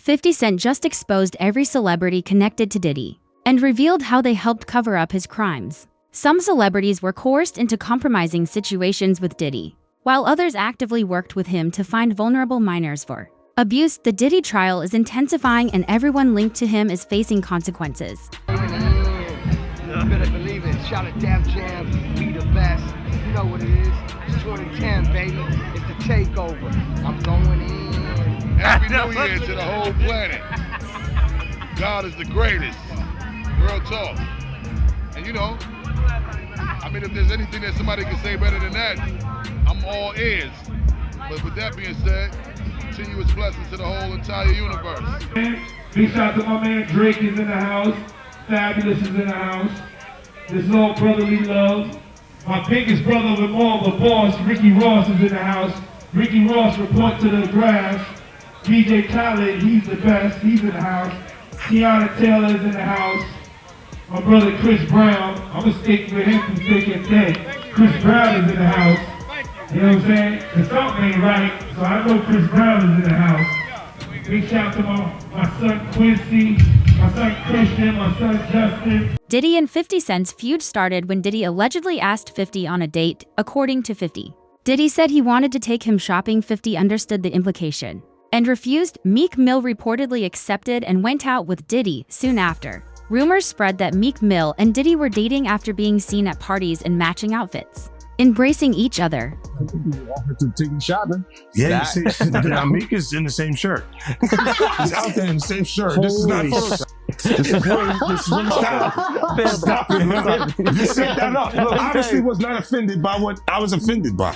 50 Cent just exposed every celebrity connected to Diddy and revealed how they helped cover up his crimes. Some celebrities were coerced into compromising situations with Diddy, while others actively worked with him to find vulnerable minors for abuse. The Diddy trial is intensifying and everyone linked to him is facing consequences. You better believe it. Shout at Def Jam, we the best. You know what it is. It's 2010, baby. It's the takeover. I'm going in. Happy New Year to the whole planet. God is the greatest. Real talk. And you know, I mean, if there's anything that somebody can say better than that, I'm all ears. But with that being said, continuous blessings to the whole entire universe. Big shout out to my man Drake is in the house. Fabulous is in the house. There's no brotherly love. My biggest brother of them all, the boss, Ricky Ross, is in the house. Ricky Ross, report to the grass. DJ Khaled, he's the best, he's in the house. Tiana Taylor is in the house. My brother Chris Brown, I'm gonna stick with him through thick and thin. Chris Brown is in the house. You know what I'm saying? The something ain't right, so I know Chris Brown is in the house. Big shout out to my son Quincy, my son Christian, my son Justin. Diddy and 50 Cent's feud started when Diddy allegedly asked 50 on a date, according to 50. Diddy said he wanted to take him shopping. 50 understood the implication and refused. Meek Mill reportedly accepted and went out with Diddy soon after. Rumors spread that Meek Mill and Diddy were dating after being seen at parties in matching outfits, embracing each other. I think you offered to take you shopping. Yeah, you see, now Meek is in the same shirt. He's out there in the same shirt. Holy This is not Photoshop. This is stop it. You set that up. Look, obviously was not offended by what I was offended by.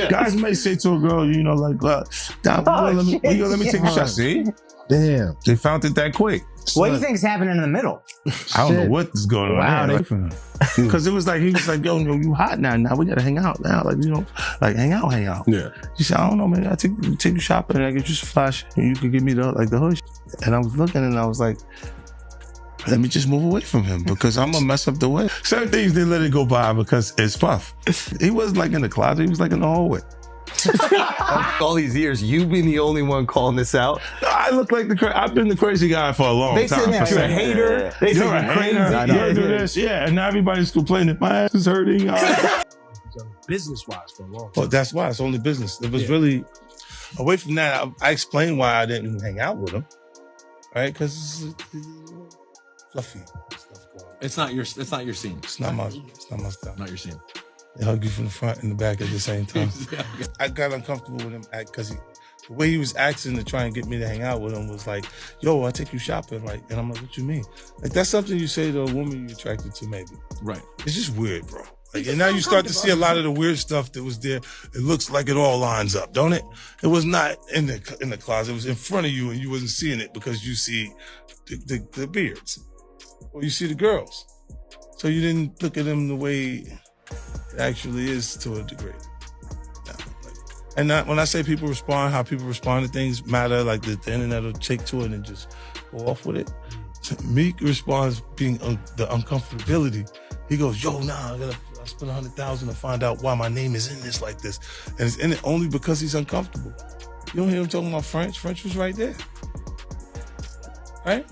Guys may say to a girl, you know, like, let me take a shot. See? Damn. They found it that quick. What do you think is happening in the middle? I don't know what is going on. Wow, Because it was like, he was like, yo, you hot now. Now we gotta hang out now. Like, you know, like hang out. Yeah. She said, I don't know, man. I take you shopping and I get you some flash and you can give me the hood shit. And I was looking and I was like, let me just move away from him because I'm gonna mess up the way. Certain things they let it go by because it's Puff. He wasn't like in the closet, he was like in the hallway. All these years, you've been the only one calling this out. I look like I've been the crazy guy for a long time. They said you're a hater. They said you're crazy. You do this, yeah. And now everybody's complaining. My ass is hurting. Business-wise for a long time. Well, that's why it's only business. It was really away from that. I explained why I didn't hang out with him, right? Because it's fluffy stuff going on. It's not your scene. It's not my stuff. Not your scene. They hug you from the front and the back at the same time. I got uncomfortable with him because the way he was acting to try and get me to hang out with him was like, yo, I'll take you shopping. Like, and I'm like, what you mean? Like, that's something you say to a woman you're attracted to, maybe. Right. It's just weird, bro. Like, and now you start to see a lot of the weird stuff that was there. It looks like it all lines up, don't it? It was not in the closet. It was in front of you and you wasn't seeing it because you see the beards. Or you see the girls. So you didn't look at them the way it actually is to a degree. And when I say people respond, how people respond to things matter, like the internet will take to it and just go off with it. Meek responds being the uncomfortability. He goes, yo, nah, I spent $100,000 to find out why my name is in this like this. And it's in it only because he's uncomfortable. You don't hear him talking about French. French was right there. Right?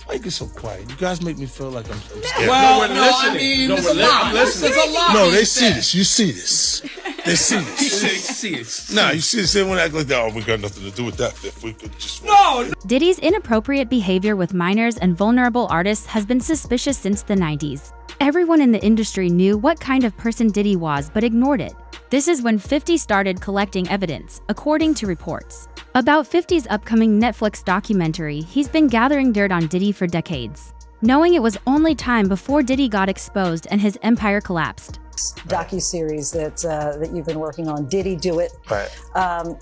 Why you get so quiet? You guys make me feel like I'm scared. Well, no, I mean, there's a lot. There's a lot. No, they see this. You see this. They see this. He see it. Nah, you see this. They want to act like that. Oh, we got nothing to do with that. If we could just... No! Diddy's inappropriate behavior with minors and vulnerable artists has been suspicious since the 90s. Everyone in the industry knew what kind of person Diddy was but ignored it. This is when 50 started collecting evidence, according to reports. About 50's upcoming Netflix documentary, he's been gathering dirt on Diddy for decades, knowing it was only time before Diddy got exposed and his empire collapsed. Docuseries that you've been working on, Diddy Do It. Right.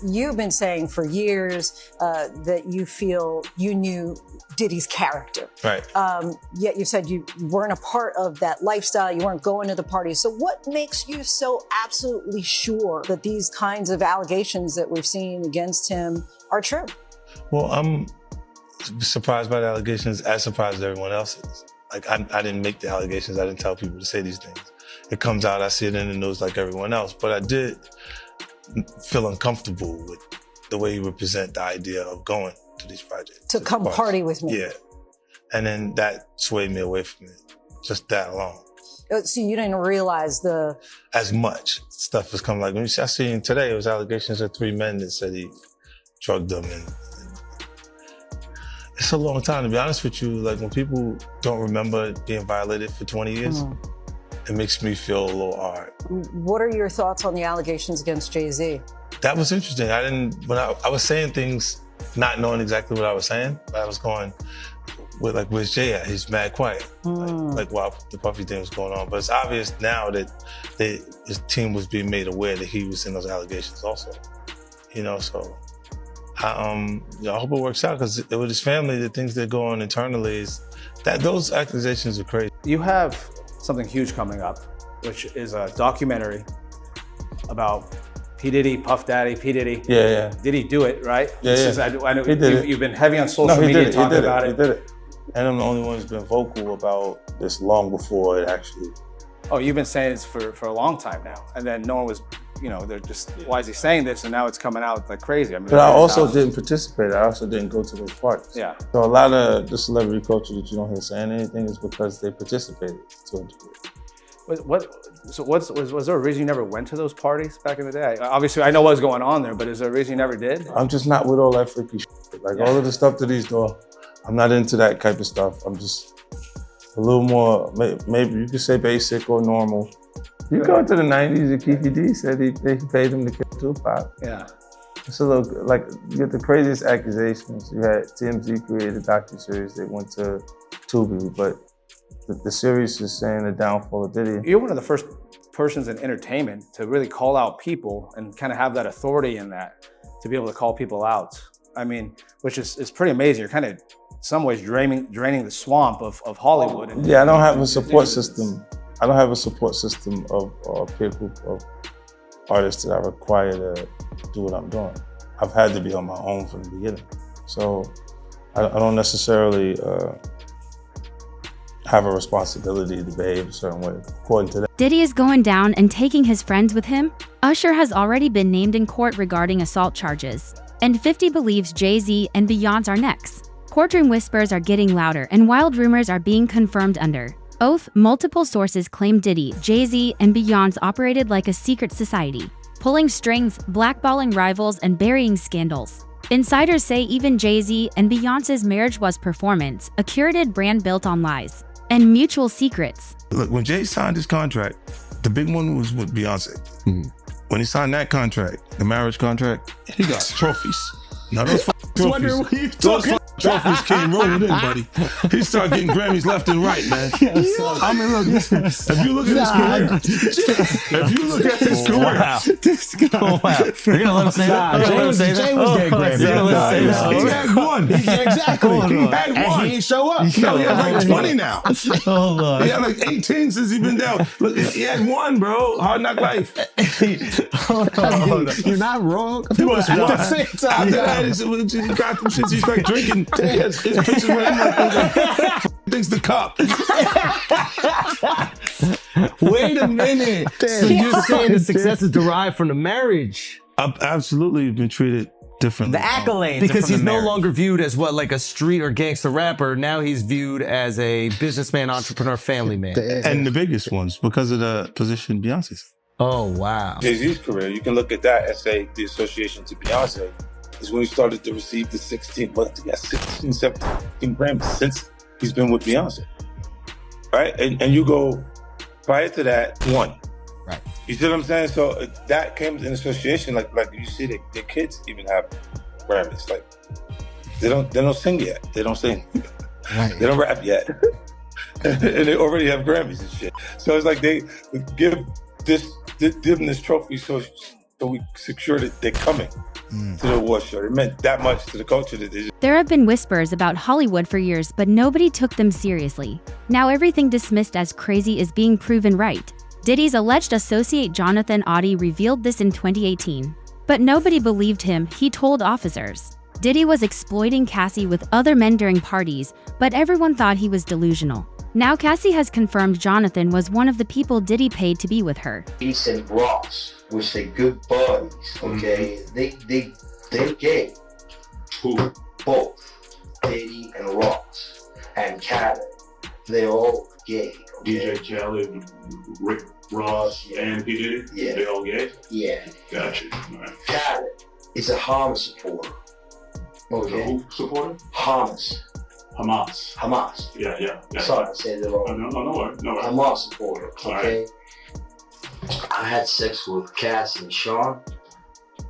You've been saying for years that you feel you knew Diddy's character. Right. Yet you said you weren't a part of that lifestyle, you weren't going to the parties. So what makes you so absolutely sure that these kinds of allegations that we've seen against him are true? Well, I'm surprised by the allegations, as surprised as everyone else is. Like, I didn't make the allegations, I didn't tell people to say these things. It comes out, I see it in the news like everyone else, but I did feel uncomfortable with the way he would present the idea of going to these projects. To come party with me. Yeah. And then that swayed me away from it. Just that alone. So you didn't realize as much stuff was coming. Like when I seen today, it was allegations of 3 men that said he drugged them. And it's a long time, to be honest with you. Like when people don't remember being violated for 20 years, it makes me feel a little hard. What are your thoughts on the allegations against Jay-Z? That was interesting. When I was saying things, not knowing exactly what I was saying, but I was going, where's Jay at? He's mad quiet. Like while the Puffy thing was going on. But it's obvious now that his team was being made aware that he was in those allegations also. So I hope it works out, because with his family, the things that go on internally is that those accusations are crazy. You have something huge coming up, which is a documentary about P. Diddy, Puff Daddy, P. Diddy. Yeah. Did he do it, right? Yeah. I know you've been heavy on social media talking about it. He did it. And I'm the only one who's been vocal about this long before it actually. Oh, you've been saying this for a long time now. And then no one was, they're just, why is he saying this? And now it's coming out like crazy. I mean, but I also didn't participate. I also didn't go to those parties. Yeah. So a lot of the celebrity culture that you don't hear saying anything is because they participated to a degree. Was there a reason you never went to those parties back in the day? Obviously, I know what was going on there, but is there a reason you never did? I'm just not with all that freaky shit. Like all of the stuff that he's doing, I'm not into that type of stuff. I'm just a little more, maybe you could say basic or normal. You go to the 90s, and Keefe D said he paid him to kill Tupac. Yeah. It's a little, like, you get the craziest accusations. You had TMZ created a docuseries that went to Tubi, but the series is saying the downfall of Diddy. You're one of the first persons in entertainment to really call out people and kind of have that authority in that, to be able to call people out. I mean, which is pretty amazing. You're kind of, in some ways, draining the swamp of Hollywood. Yeah, I don't have a support system. I don't have a support system of a peer group of artists that I require to do what I'm doing. I've had to be on my own from the beginning. So I don't necessarily have a responsibility to behave a certain way, according to that. Diddy is going down and taking his friends with him. Usher has already been named in court regarding assault charges. And 50 believes Jay-Z and Beyonce are next. Courtroom whispers are getting louder and wild rumors are being confirmed under oath. Multiple sources claim Diddy, Jay-Z, and Beyonce operated like a secret society, pulling strings, blackballing rivals, and burying scandals. Insiders say even Jay-Z and Beyonce's marriage was performance, a curated brand built on lies and mutual secrets. Look, when Jay signed his contract, the big one was with Beyonce. When he signed that contract, the marriage contract, he got trophies. Now those trophies, trophies came rolling in, buddy. He started getting Grammys left and right, man. I mean, look, listen, if you look at his career, This guy. You're gonna let him say that? Jay was getting Grammys. he had one. Exactly. He had one. And he didn't show up. He had like 20 now. Hold on. He had like 18 since he's been down. Look, he had one, bro. Hard Knock Life. Hold on. You're not wrong. He was one. After that, he got them shits. He started drinking. His pictures were like, things the cup. Wait a minute. So you're saying the success is derived from the marriage? I've absolutely been treated differently. The accolades. Because he's no longer viewed as like a street or gangster rapper. Now he's viewed as a businessman, entrepreneur, family man. And the biggest ones because of the position Beyonce's. Oh, wow. Jay-Z's career, you can look at that and say the association to Beyonce is when he started to receive the 16, 17 Grammys since he's been with Beyonce, right? And you go, prior to that, one. Right. You see what I'm saying? So that came in association, like you see their kids even have Grammys. Like they don't sing yet. They don't sing. Right. They don't rap yet. And they already have Grammys and shit. So it's like they give them this trophy so we secure that they're coming to the award show. It meant that much to the culture that they. There have been whispers about Hollywood for years, but nobody took them seriously. Now everything dismissed as crazy is being proven right. Diddy's alleged associate Jonathan Audie revealed this in 2018. But nobody believed him, he told officers. Diddy was exploiting Cassie with other men during parties, but everyone thought he was delusional. Now Cassie has confirmed Jonathan was one of the people Diddy paid to be with her. Ace and Ross, which they good buddies, okay? They They gay. Who? Both. Diddy and Ross. And Khaled. They all gay. Okay? DJ Khaled, Rick Ross, and P. Diddy? Yeah. They all gay? Yeah. Gotcha. All right. Khaled is a Hamas supporter. Okay? Who supporter? Hamas. Hamas. Yeah. Sorry, I said it wrong. No. Hamas supporter. Okay? Right. I had sex with Cassie and Sean.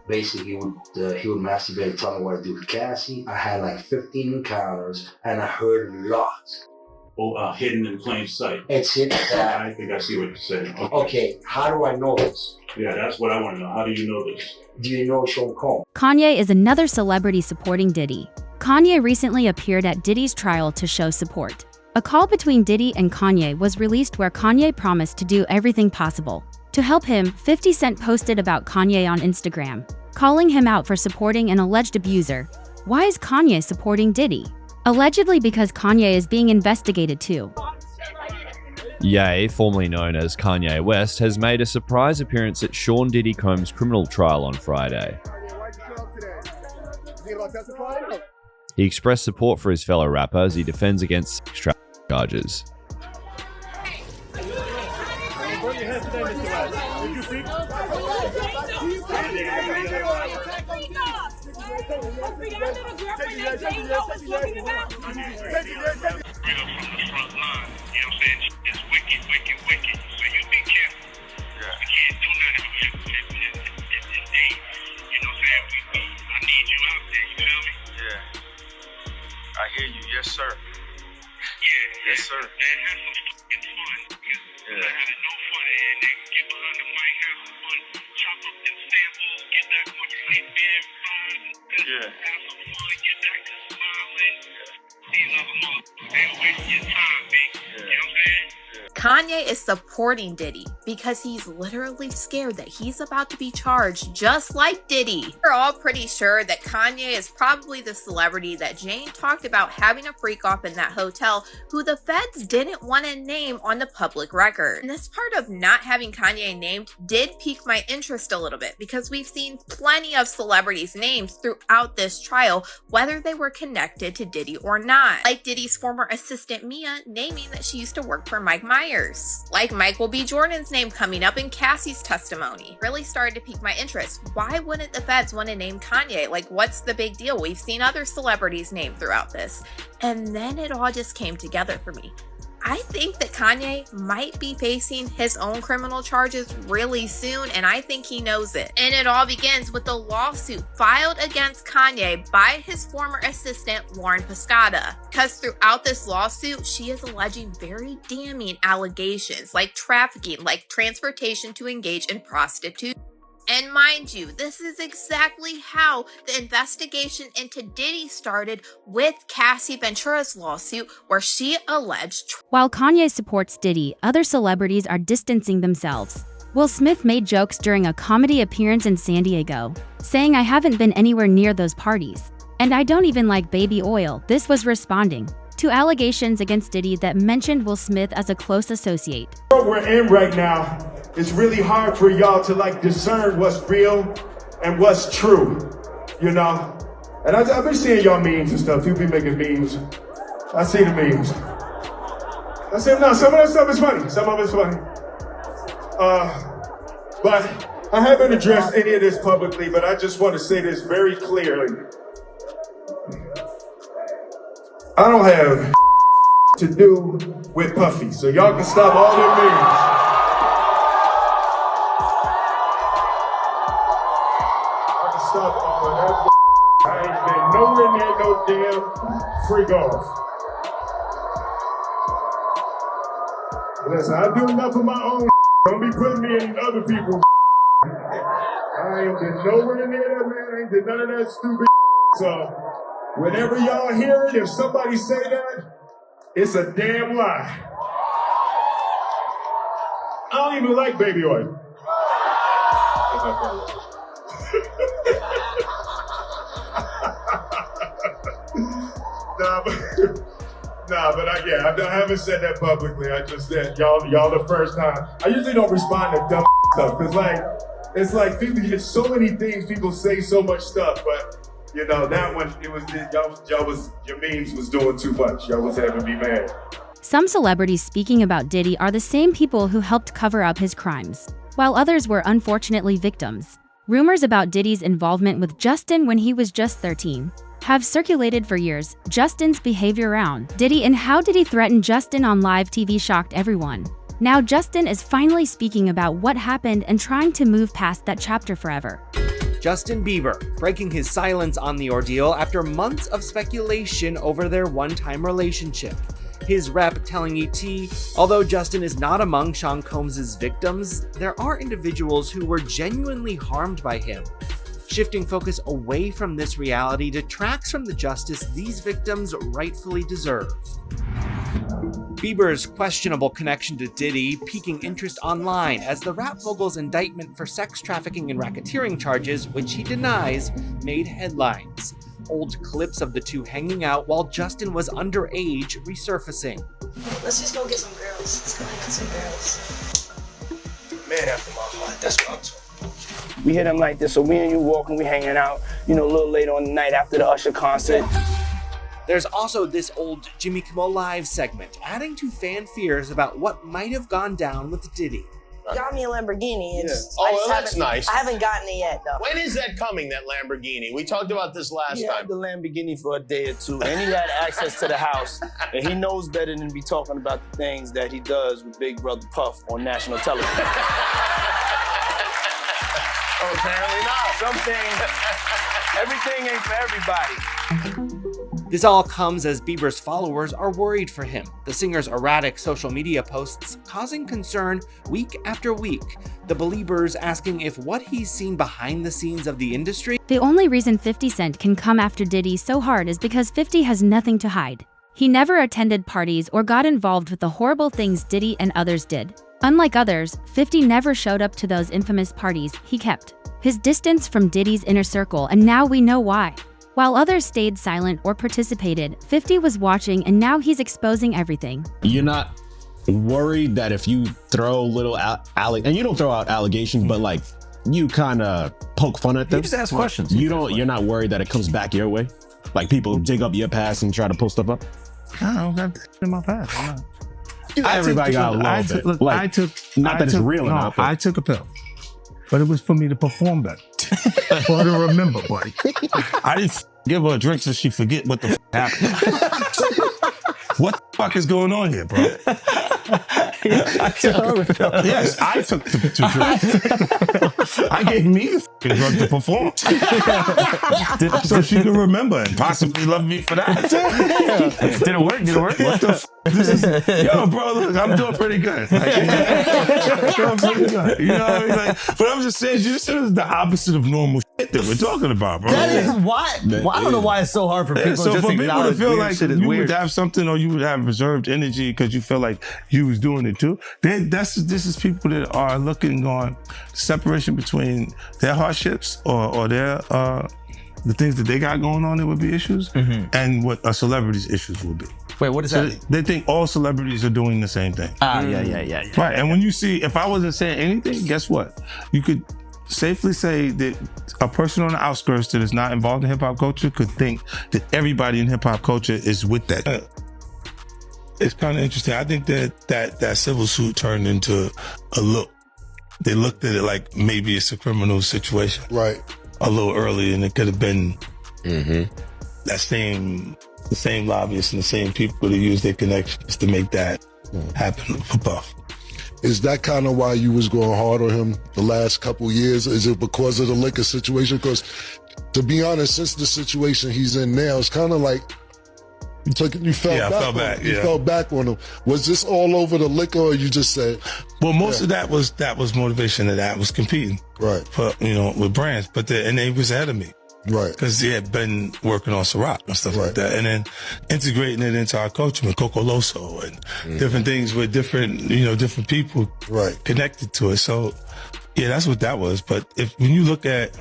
Basically, he would masturbate and tell me what to do with Cassie. I had like 15 encounters, and I heard a lot. Hidden in plain sight. It's hidden that. I think I see what you're saying. Okay, how do I know this? Yeah, that's what I want to know. How do you know this? Do you know Sean Combs? Kanye is another celebrity supporting Diddy. Kanye recently appeared at Diddy's trial to show support. A call between Diddy and Kanye was released where Kanye promised to do everything possible to help him. 50 Cent posted about Kanye on Instagram, calling him out for supporting an alleged abuser. Why is Kanye supporting Diddy? Allegedly because Kanye is being investigated too. Ye, formerly known as Kanye West, has made a surprise appearance at Sean Diddy Combs' criminal trial on Friday. He expressed support for his fellow rapper as he defends against sex charges. I hear you. Yes, sir. Yes, sir. Yeah. Kanye is supporting Diddy because he's literally scared that he's about to be charged just like Diddy. We're all pretty sure that Kanye is probably the celebrity that Jane talked about having a freak off in that hotel who the feds didn't want to name on the public record. And this part of not having Kanye named did pique my interest a little bit because we've seen plenty of celebrities' names throughout this trial, whether they were connected to Diddy or not. Like Diddy's former assistant Mia naming that she used to work for Mike Myers. Like Michael B. Jordan's name coming up in Cassie's testimony. Really started to pique my interest. Why wouldn't the feds want to name Kanye? Like, what's the big deal? We've seen other celebrities named throughout this. And then it all just came together for me. I think that Kanye might be facing his own criminal charges really soon, and I think he knows it. And it all begins with the lawsuit filed against Kanye by his former assistant, Lauren Pescata. Because throughout this lawsuit, she is alleging very damning allegations like trafficking, like transportation to engage in prostitution. And mind you, this is exactly how the investigation into Diddy started with Cassie Ventura's lawsuit, where she alleged. While Kanye supports Diddy, other celebrities are distancing themselves. Will Smith made jokes during a comedy appearance in San Diego, saying, "I haven't been anywhere near those parties. And I don't even like baby oil." This was responding to allegations against Diddy that mentioned Will Smith as a close associate. What we're in right now, it's really hard for y'all to discern what's real and what's true, you know? And I've been seeing y'all memes and stuff. People be making memes. I see the memes. I say, no, some of that stuff is funny. Some of it's funny. But I haven't addressed any of this publicly, but I just want to say this very clearly. I don't have to do with Puffy, so y'all can stop all their memes. I can stop all of that. I ain't been nowhere near no damn freak off. Listen, I do enough of my own. Don't be putting me in other people's. I ain't been nowhere near that, man. I ain't did none of that stupid. So, whenever y'all hear it, if somebody say that, it's a damn lie. I don't even like baby oil. But I haven't said that publicly. I just said y'all the first time. I usually don't respond to dumb stuff because It's like people get so many things, people say so much stuff, but you know, that one, it was, your memes was doing too much. Y'all was having me mad. Some celebrities speaking about Diddy are the same people who helped cover up his crimes, while others were unfortunately victims. Rumors about Diddy's involvement with Justin when he was just 13 have circulated for years. Justin's behavior around Diddy and how Diddy threatened Justin on live TV shocked everyone. Now Justin is finally speaking about what happened and trying to move past that chapter forever. Justin Bieber breaking his silence on the ordeal after months of speculation over their one-time relationship. His rep telling ET, although Justin is not among Sean Combs' victims, there are individuals who were genuinely harmed by him. Shifting focus away from this reality detracts from the justice these victims rightfully deserve. Bieber's questionable connection to Diddy piquing interest online as the rap mogul's indictment for sex trafficking and racketeering charges, which he denies, made headlines. Old clips of the two hanging out while Justin was underage resurfacing. Let's just go get some girls. Let's go get some girls. Man after my heart, that's what I'm talking about. We hit him like this, so me and you walking, we hanging out, you know, a little later on the night after the Usher concert. There's also this old Jimmy Kimmel Live segment, adding to fan fears about what might have gone down with Diddy. Got me a Lamborghini. It's, Oh, well, that's nice. I haven't gotten it yet, though. When is that coming, that Lamborghini? We talked about this last He time. had the Lamborghini for a day or two, and he had access to the house, and he knows better than to be talking about the things that he does with Big Brother Puff on national television. Oh, apparently not. Some things, everything ain't for everybody. This all comes as Bieber's followers are worried for him, the singer's erratic social media posts causing concern week after week, the Beliebers asking if what he's seen behind the scenes of the industry. The only reason 50 Cent can come after Diddy so hard is because 50 has nothing to hide. He never attended parties or got involved with the horrible things Diddy and others did. Unlike others, 50 never showed up to those infamous parties. He kept his distance from Diddy's inner circle, and now we know why. While others stayed silent or participated, 50 was watching, and now he's exposing everything. You're not worried that if you throw little and you don't throw out allegations, but like you kind of poke fun at them. You just ask questions. You're not worried that it comes back your way? Like people dig up your past and try to pull stuff up? I don't got that in my past. I'm not. Everybody got a little bit. Look, Like, not that it's real or not. I took a pill, but it was for me to perform better. For her to remember, buddy. I didn't give her a drink so she forget what the happened. What the fuck is going on here, bro? Yes, I took the drinks. I gave me the fucking drug to perform. So she could remember and possibly love me for that. Did it work? Did it work? What the fuck? This is, yo, bro, look, I'm doing pretty good. Like, doing pretty good. You know what I mean? Like, but I'm just saying, this is the opposite of normal shit that we're talking about, bro. That is why. Well, I don't know why it's so hard for people So just for to people to acknowledge feel weird like shit is you weird. would have something or you would have reserved energy because you feel like you was doing it too, this is people that are looking on separation between their hardships or their the things that they got going on that would be issues and what a celebrity's issues would be. Wait, what is that? They think all celebrities are doing the same thing. Yeah. Right, and when you see, if I wasn't saying anything, guess what? You could safely say that a person on the outskirts that is not involved in hip hop culture could think that everybody in hip hop culture is with that. It's kind of interesting. I think that civil suit turned into a look. They looked at it like maybe it's a criminal situation. Right. A little early, and it could have been the same lobbyists and the same people that use their connections to make that happen for Puff. Is that kind of why you was going hard on him the last couple years? Is it because of the liquor situation? Because to be honest, since the situation he's in now, it's kind of like you fell back on him. Was this all over the liquor, or you just said? Well, most of that was motivation. That was competing, right? For with brands, and they was ahead of me, right? Because he had been working on Ciroc and stuff like that, and then integrating it into our culture with Coco Loso and different things with different people connected to it. So yeah, that's what that was. But when you look at,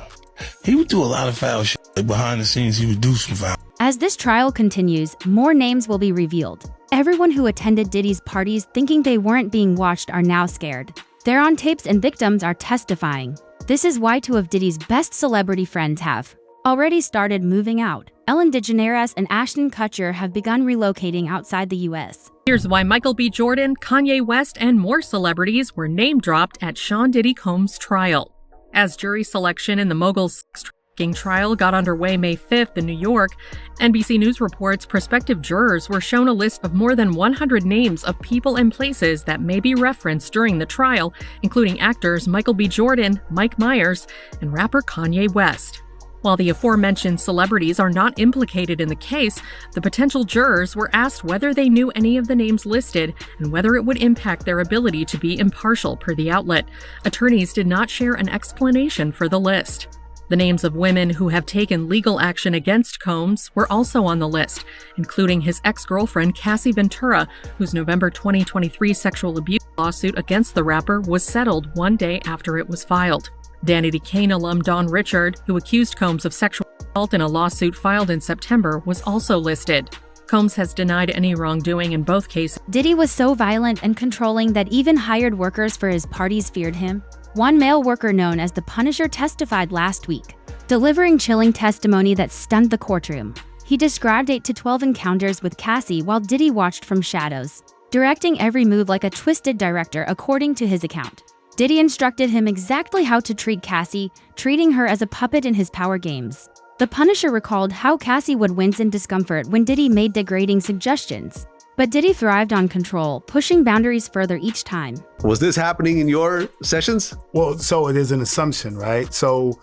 he would do a lot of foul shit. Like behind the scenes, he would do some foul. As this trial continues, more names will be revealed. Everyone who attended Diddy's parties thinking they weren't being watched are now scared. They're on tapes and victims are testifying. This is why two of Diddy's best celebrity friends have already started moving out. Ellen DeGeneres and Ashton Kutcher have begun relocating outside the U.S. Here's why Michael B. Jordan, Kanye West, and more celebrities were name-dropped at Sean Diddy Combs' trial. As jury selection in the mogul sex trafficking trial got underway May 5th in New York, NBC News reports prospective jurors were shown a list of more than 100 names of people and places that may be referenced during the trial, including actors Michael B. Jordan, Mike Myers, and rapper Kanye West. While the aforementioned celebrities are not implicated in the case, the potential jurors were asked whether they knew any of the names listed and whether it would impact their ability to be impartial, per the outlet. Attorneys did not share an explanation for the list. The names of women who have taken legal action against Combs were also on the list, including his ex-girlfriend Cassie Ventura, whose November 2023 sexual abuse lawsuit against the rapper was settled one day after it was filed. Danity Kane alum Dawn Richard, who accused Combs of sexual assault in a lawsuit filed in September, was also listed. Combs has denied any wrongdoing in both cases. Diddy was so violent and controlling that even hired workers for his parties feared him. One male worker known as the Punisher testified last week, delivering chilling testimony that stunned the courtroom. He described 8 to 12 encounters with Cassie while Diddy watched from shadows, directing every move like a twisted director, according to his account. Diddy instructed him exactly how to treat Cassie, treating her as a puppet in his power games. The Punisher recalled how Cassie would wince in discomfort when Diddy made degrading suggestions. But Diddy thrived on control, pushing boundaries further each time. Was this happening in your sessions? Well, so it is an assumption, right? So,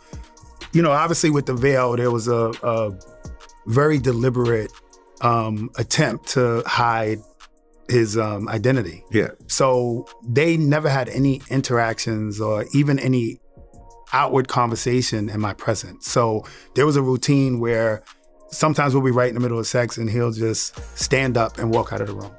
obviously with the veil, there was a very deliberate attempt to hide his identity. Yeah. So they never had any interactions or even any outward conversation in my presence. So there was a routine where sometimes we'll be right in the middle of sex and he'll just stand up and walk out of the room.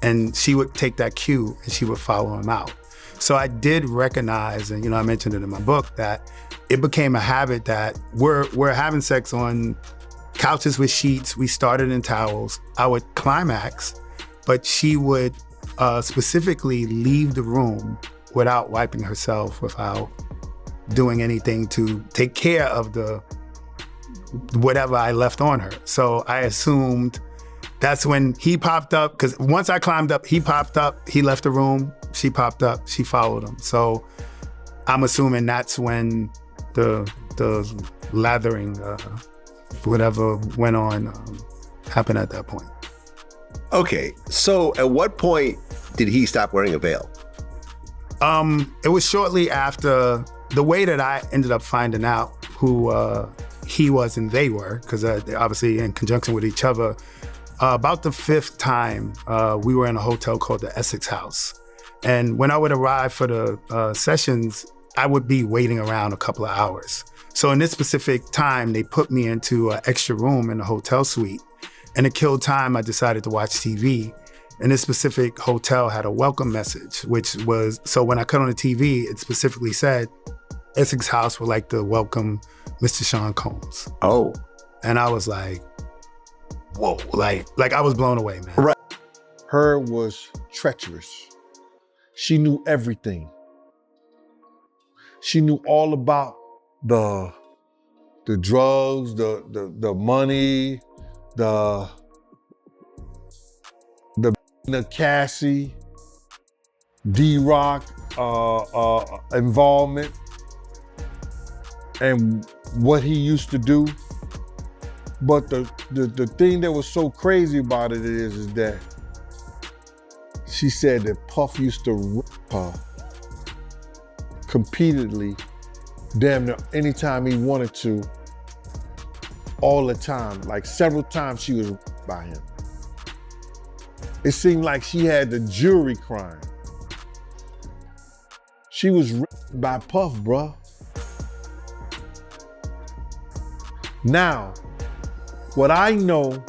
And she would take that cue and she would follow him out. So I did recognize, and I mentioned it in my book, that it became a habit that we're having sex on couches with sheets. We started in towels. I would climax, but she would specifically leave the room without wiping herself, without doing anything to take care of the whatever I left on her. So I assumed that's when he popped up, because once I climbed up, he popped up, he left the room, she popped up, she followed him. So I'm assuming that's when the lathering, whatever went on, happened at that point. Okay, so at what point did he stop wearing a veil? It was shortly after. The way that I ended up finding out who he was and they were, because obviously in conjunction with each other, about the 5th time, we were in a hotel called the Essex House. And when I would arrive for the sessions, I would be waiting around a couple of hours. So in this specific time, they put me into an extra room in the hotel suite. And to kill time, I decided to watch TV. And this specific hotel had a welcome message, which was, so when I cut on the TV, it specifically said, Essex House would like to welcome Mr. Sean Combs. Oh. And I was like, whoa, like I was blown away, man. Right. Her was treacherous. She knew everything. She knew all about the drugs, the money, the Cassie, D-Rock involvement, and what he used to do. But the thing that was so crazy about it is that she said that Puff used to rip her repeatedly, damn near anytime he wanted to, all the time. Like several times she was ripped by him. It seemed like she had the jury crying. She was ripped by Puff, bruh. Now, what I know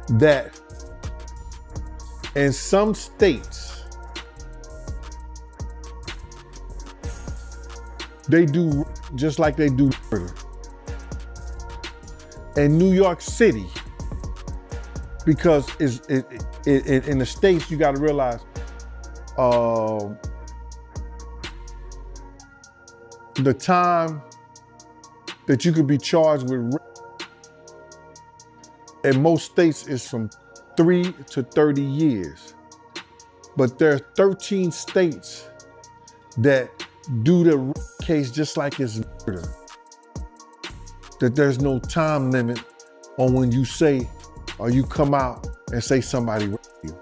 that in some states, they do just like they do murder. In New York City, because in the States, you gotta realize the time that you could be charged with in most states is from 3 to 30 years. But there are 13 states that do the case just like it's murder. That there's no time limit on when you say or you come out and say somebody raped you.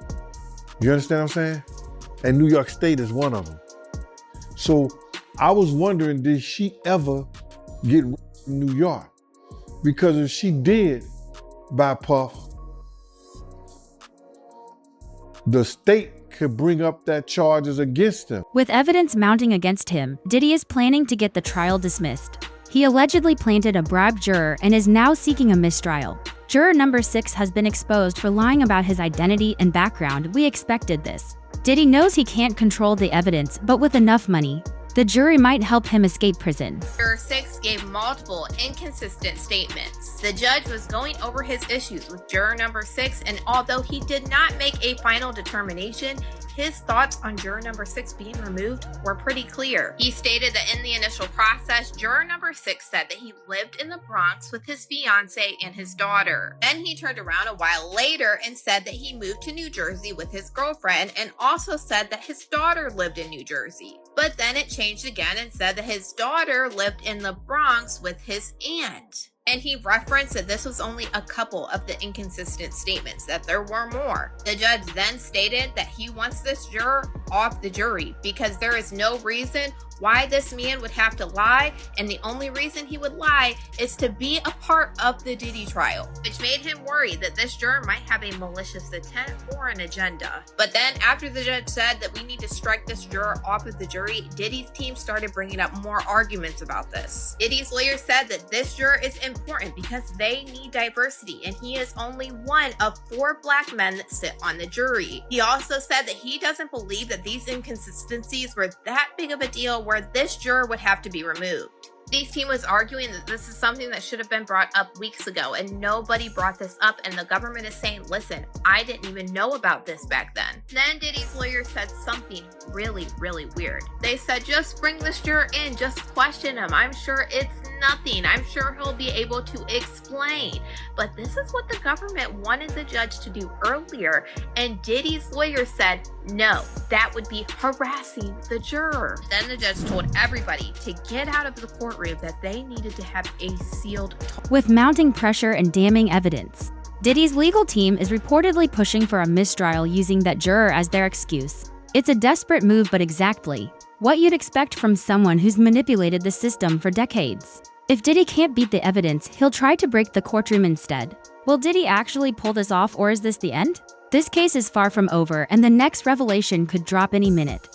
You understand what I'm saying? And New York State is one of them. So I was wondering, did she ever get raped in New York? Because if she did by Puff, the state could bring up that charges against him. With evidence mounting against him, Diddy is planning to get the trial dismissed. He allegedly planted a bribed juror and is now seeking a mistrial. Juror number 6 has been exposed for lying about his identity and background. We expected this. Diddy knows he can't control the evidence, but with enough money, the jury might help him escape prison. Juror 6 gave multiple inconsistent statements. The judge was going over his issues with juror number 6, and although he did not make a final determination, his thoughts on juror number 6 being removed were pretty clear. He stated that in the initial process, juror number 6 said that he lived in the Bronx with his fiance and his daughter. Then he turned around a while later and said that he moved to New Jersey with his girlfriend, and also said that his daughter lived in New Jersey. But then it changed again and said that his daughter lived in the Bronx with his aunt. And he referenced that this was only a couple of the inconsistent statements, that there were more. The judge then stated that he wants this juror off the jury because there is no reason why this man would have to lie, and the only reason he would lie is to be a part of the Diddy trial, which made him worry that this juror might have a malicious intent or an agenda. But then after the judge said that we need to strike this juror off of the jury, Diddy's team started bringing up more arguments about this. Diddy's lawyer said that this juror is important because they need diversity, and he is only one of 4 black men that sit on the jury. He also said that he doesn't believe that these inconsistencies were that big of a deal where this juror would have to be removed. Diddy's team was arguing that this is something that should have been brought up weeks ago, and nobody brought this up, and the government is saying, listen, I didn't even know about this back then. Then Diddy's lawyer said something really, really weird. They said, just bring this juror in, just question him. I'm sure it's nothing. I'm sure he'll be able to explain. But this is what the government wanted the judge to do earlier, and Diddy's lawyer said, no, that would be harassing the juror. Then the judge told everybody to get out of the courtroom, that they needed to have a sealed talk. With mounting pressure and damning evidence, Diddy's legal team is reportedly pushing for a mistrial using that juror as their excuse. It's a desperate move, but exactly what you'd expect from someone who's manipulated the system for decades. If Diddy can't beat the evidence, he'll try to break the courtroom instead. Will Diddy actually pull this off, or is this the end? This case is far from over, and the next revelation could drop any minute.